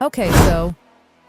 Okay, so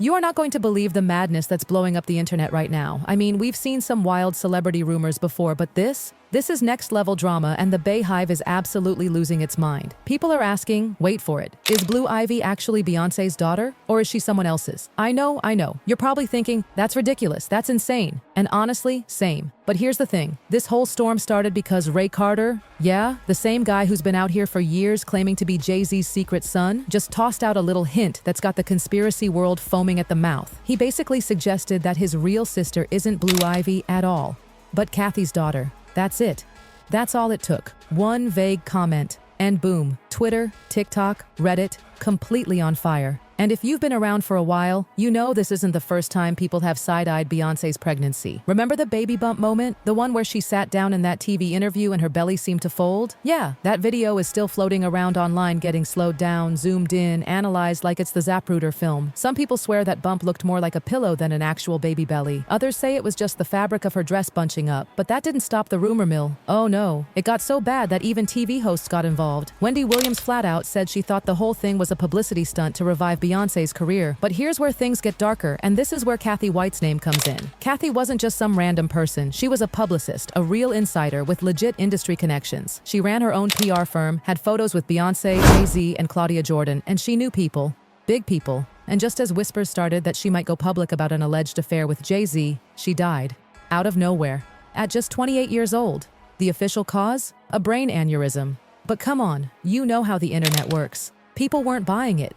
you are not going to believe the madness that's blowing up the internet right now. I mean, we've seen some wild celebrity rumors before, but this is next level drama, and the Bayhive is absolutely losing its mind. People are asking, wait for it, is Blue Ivy actually Beyoncé's daughter, or is she someone else's? I know. You're probably thinking, that's ridiculous, that's insane. And honestly, same. But here's the thing, this whole storm started because Ray Carter, yeah, the same guy who's been out here for years claiming to be Jay-Z's secret son, just tossed out a little hint that's got the conspiracy world foaming at the mouth. He basically suggested that his real sister isn't Blue Ivy at all, but Kathy's daughter. That's it. That's all it took. One vague comment, and boom, Twitter, TikTok, Reddit, completely on fire. And if you've been around for a while, you know this isn't the first time people have side-eyed Beyoncé's pregnancy. Remember the baby bump moment? The one where she sat down in that TV interview and her belly seemed to fold? Yeah, that video is still floating around online, getting slowed down, zoomed in, analyzed like it's the Zapruder film. Some people swear that bump looked more like a pillow than an actual baby belly. Others say it was just the fabric of her dress bunching up. But that didn't stop the rumor mill. Oh no, it got so bad that even TV hosts got involved. Wendy Williams flat out said she thought the whole thing was a publicity stunt to revive Beyoncé's career. But here's where things get darker, and this is where Kathy White's name comes in. Kathy wasn't just some random person. She was a publicist, a real insider with legit industry connections. She ran her own PR firm, had photos with Beyoncé, Jay-Z, and Claudia Jordan, and she knew people. Big people. And just as whispers started that she might go public about an alleged affair with Jay-Z, she died. Out of nowhere. At just 28 years old. The official cause? A brain aneurysm. But come on, you know how the internet works. People weren't buying it.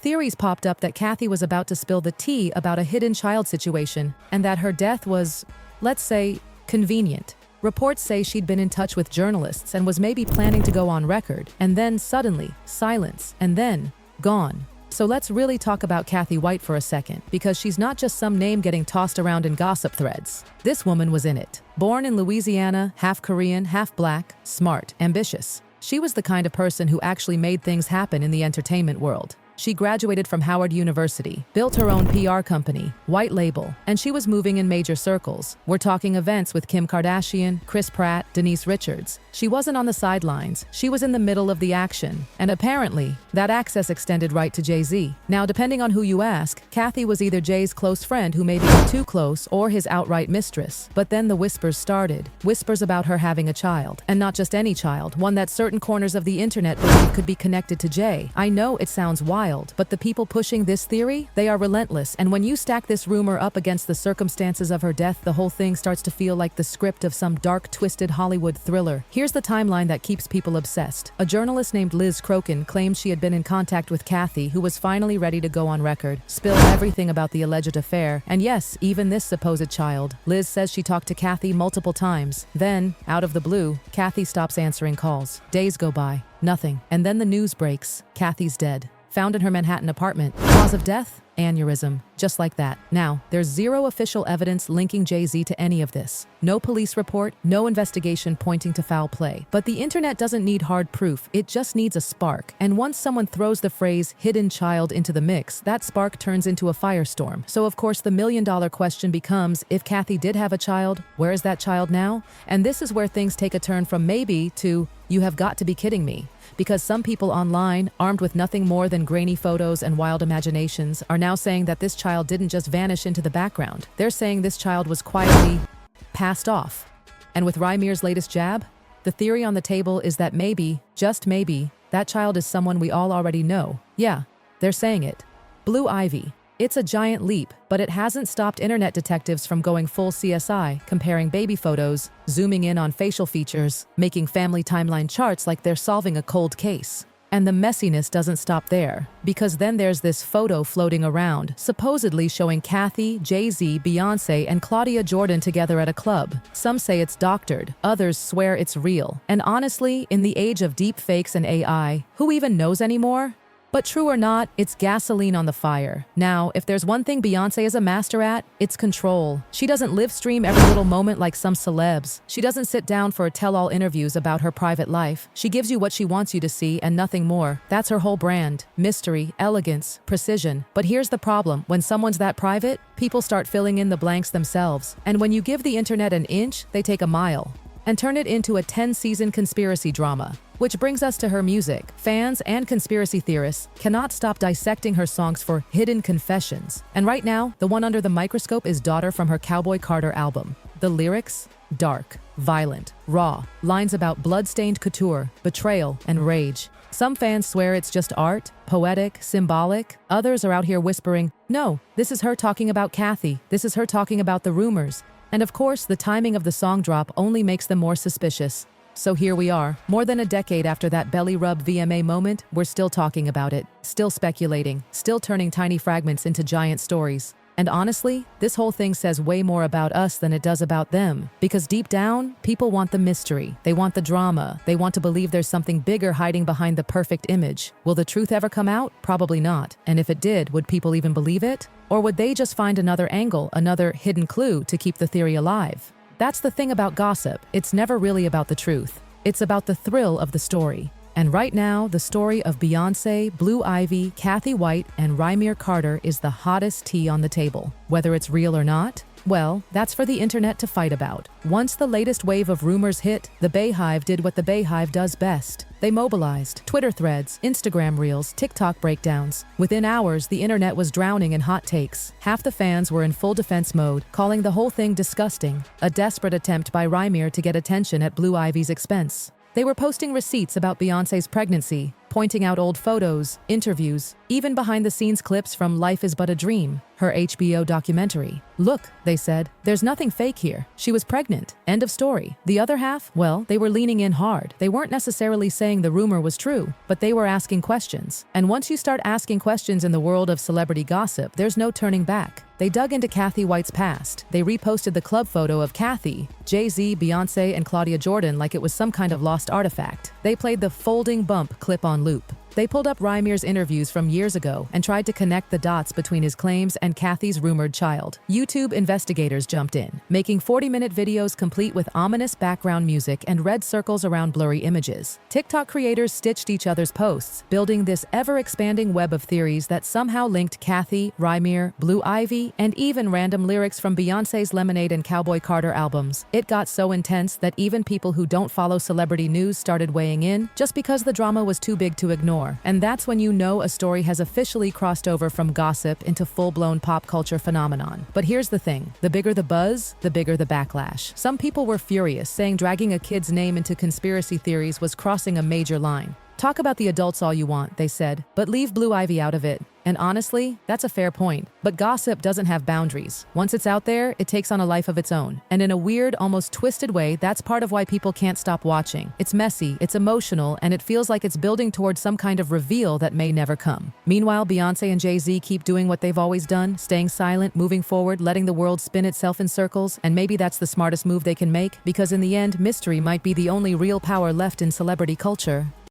Theories popped up that Kathy was about to spill the tea about a hidden child situation, and that her death was, let's say, convenient. Reports say she'd been in touch with journalists and was maybe planning to go on record, and then suddenly, silence, and then, gone. So let's really talk about Kathy White for a second, because she's not just some name getting tossed around in gossip threads. This woman was in it. Born in Louisiana, half Korean, half black, smart, ambitious. She was the kind of person who actually made things happen in the entertainment world. She graduated from Howard University, built her own PR company, White Label, and she was moving in major circles. We're talking events with Kim Kardashian, Chris Pratt, Denise Richards. She wasn't on the sidelines, she was in the middle of the action. And apparently, that access extended right to Jay-Z. Now, depending on who you ask, Kathy was either Jay's close friend who maybe got too close, or his outright mistress. But then the whispers started. Whispers about her having a child. And not just any child, one that certain corners of the internet believe could be connected to Jay. I know it sounds wild, but the people pushing this theory, they are relentless, and when you stack this rumor up against the circumstances of her death, the whole thing starts to feel like the script of some dark, twisted Hollywood thriller. Here's the timeline that keeps people obsessed. A journalist named Liz Crokin claimed she had been in contact with Kathy, who was finally ready to go on record, spill everything about the alleged affair, and yes, even this supposed child. Liz says she talked to Kathy multiple times. Then, out of the blue, Kathy stops answering calls. Days go by. Nothing. And then the news breaks. Kathy's dead. Found in her Manhattan apartment. Cause of death? Aneurysm. Just like that. Now, there's zero official evidence linking Jay-Z to any of this. No police report, no investigation pointing to foul play. But the internet doesn't need hard proof, it just needs a spark. And once someone throws the phrase hidden child into the mix, that spark turns into a firestorm. So of course the million-dollar question becomes, if Kathy did have a child, where is that child now? And this is where things take a turn from maybe to, you have got to be kidding me. Because some people online, armed with nothing more than grainy photos and wild imaginations, are now saying that this child didn't just vanish into the background. They're saying this child was quietly passed off. And with Rymir's latest jab, the theory on the table is that maybe, just maybe, that child is someone we all already know. Yeah, they're saying it. Blue Ivy. It's a giant leap, but it hasn't stopped internet detectives from going full CSI, comparing baby photos, zooming in on facial features, making family timeline charts like they're solving a cold case. And the messiness doesn't stop there, because then there's this photo floating around, supposedly showing Kathy, Jay-Z, Beyoncé, and Claudia Jordan together at a club. Some say it's doctored, others swear it's real. And honestly, in the age of deep fakes and AI, who even knows anymore? But true or not, it's gasoline on the fire. Now, if there's one thing Beyoncé is a master at, it's control. She doesn't live stream every little moment like some celebs. She doesn't sit down for tell-all interviews about her private life. She gives you what she wants you to see and nothing more. That's her whole brand. Mystery, elegance, precision. But here's the problem. When someone's that private, people start filling in the blanks themselves. And when you give the internet an inch, they take a mile. and turn it into a 10-season conspiracy drama. Which brings us to her music. Fans and conspiracy theorists cannot stop dissecting her songs for hidden confessions. And right now, the one under the microscope is Daughter from her Cowboy Carter album. The lyrics? Dark, violent, raw, lines about blood-stained couture, betrayal, and rage. Some fans swear it's just art, poetic, symbolic. Others are out here whispering, no, this is her talking about Kathy, this is her talking about the rumors. And of course, the timing of the song drop only makes them more suspicious. So here we are, more than a decade after that belly rub VMA moment, we're still talking about it, still speculating, still turning tiny fragments into giant stories. And honestly, this whole thing says way more about us than it does about them. Because deep down, people want the mystery. They want the drama. They want to believe there's something bigger hiding behind the perfect image. Will the truth ever come out? Probably not. And if it did, would people even believe it? Or would they just find another angle, another hidden clue to keep the theory alive? That's the thing about gossip. It's never really about the truth. It's about the thrill of the story. And right now, the story of Beyoncé, Blue Ivy, Kathy White, and Rymir Carter is the hottest tea on the table. Whether it's real or not, well, that's for the internet to fight about. Once the latest wave of rumors hit, the Beyhive did what the Beyhive does best. They mobilized Twitter threads, Instagram reels, TikTok breakdowns. Within hours, the internet was drowning in hot takes. Half the fans were in full defense mode, calling the whole thing disgusting, a desperate attempt by Rymir to get attention at Blue Ivy's expense. They were posting receipts about Beyoncé's pregnancy, pointing out old photos, interviews, even behind-the-scenes clips from Life is But a Dream, her HBO documentary. Look, they said, there's nothing fake here. She was pregnant. End of story. The other half, well, they were leaning in hard. They weren't necessarily saying the rumor was true, but they were asking questions. And once you start asking questions in the world of celebrity gossip, there's no turning back. They dug into Kathy White's past. They reposted the club photo of Kathy, Jay-Z, Beyoncé, and Claudia Jordan like it was some kind of lost artifact. They played the folding bump clip on loop. They pulled up Rymir's interviews from years ago and tried to connect the dots between his claims and Kathy's rumored child. YouTube investigators jumped in, making 40-minute videos complete with ominous background music and red circles around blurry images. TikTok creators stitched each other's posts, building this ever-expanding web of theories that somehow linked Kathy, Rymir, Blue Ivy, and even random lyrics from Beyoncé's Lemonade and Cowboy Carter albums. It got so intense that even people who don't follow celebrity news started weighing in, just because the drama was too big to ignore. And that's when you know a story has officially crossed over from gossip into full-blown pop culture phenomenon. But here's the thing. The bigger the buzz, the bigger the backlash. Some people were furious, saying dragging a kid's name into conspiracy theories was crossing a major line. Talk about the adults all you want, they said, but leave Blue Ivy out of it. And honestly, that's a fair point. But gossip doesn't have boundaries. Once it's out there, it takes on a life of its own. And in a weird, almost twisted way, that's part of why people can't stop watching. It's messy, it's emotional, and it feels like it's building towards some kind of reveal that may never come. Meanwhile, Beyoncé and Jay-Z keep doing what they've always done, staying silent, moving forward, letting the world spin itself in circles. And maybe that's the smartest move they can make, because in the end, mystery might be the only real power left in celebrity culture.